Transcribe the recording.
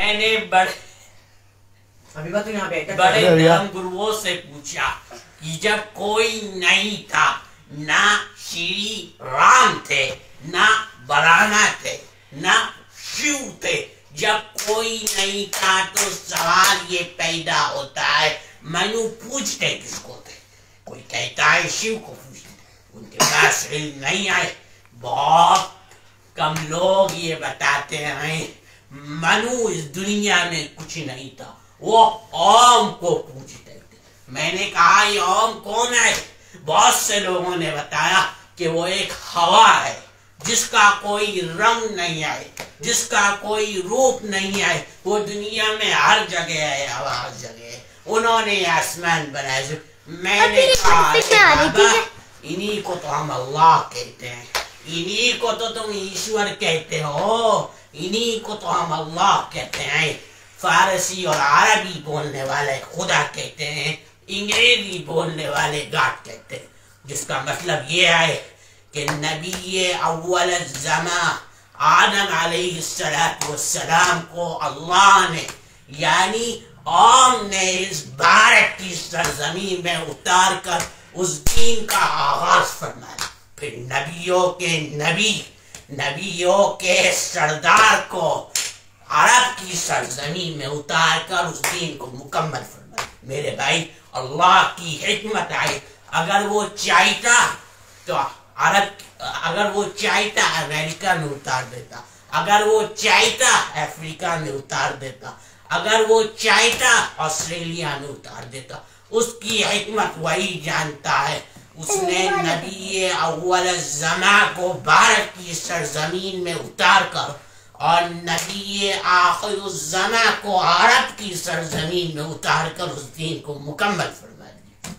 میں نے بڑے دھرم گرووں سے پوچھا کہ جب کوئی نہیں تھا، نہ شری رام تھے، نہ برانا تھے، نہ شیو تھے، جب کوئی نہیں تھا تو سوال یہ پیدا ہوتا ہے منو پوچھتے کس کو تھے؟ کوئی کہتا ہے شیو کو پوچھتے، ان کے پاس علم نہیں آئے۔ بہت کم لوگ یہ بتاتے ہیں منو اس دنیا میں کچھ نہیں تھا، وہ اوم کو پوچھتے تھے۔ میں نے کہا یہ اوم کون ہے؟ بہت سے لوگوں نے بتایا کہ وہ ایک ہوا ہے جس کا کوئی رنگ نہیں ہے، جس کا کوئی روپ نہیں ہے، وہ دنیا میں ہر جگہ ہے، ہوا ہر جگہ ہے، انہوں نے آسمان بنایا۔ میں نے کہا بابا انہی کو تو ہم اللہ کہتے ہیں، انہی کو تو تم ایشور کہتے ہو، انہی کو تو ہم اللہ کہتے ہیں۔ فارسی اور عربی بولنے والے خدا کہتے ہیں، انگریزی بولنے والے گاڈ کہتے ہیں، جس کا مطلب یہ ہے کہ نبی اول الزمان آدم علیہ السلام کو اللہ نے یعنی اوم نے اس بھارت کی سرزمین میں اتار کر اس دین کا آغاز فرمایا۔ پھر نبیوں کے سردار کو عرب کی سرزمین میں اتار کر اس دین کو مکمل فرمایا۔ میرے بھائی اللہ کی حکمت ہے، اگر وہ چاہتا تو اگر وہ چاہتا امریکہ میں اتار دیتا، اگر وہ چاہتا افریقہ میں اتار دیتا، اگر وہ چاہتا آسٹریلیا میں اتار دیتا، اس کی حکمت وہی جانتا ہے۔ اس نے نبی اول الزمان کو بھارت کی سرزمین میں اتار کر اور نبی آخر الزمان کو عرب کی سرزمین میں اتار کر اس دین کو مکمل فرما دیا۔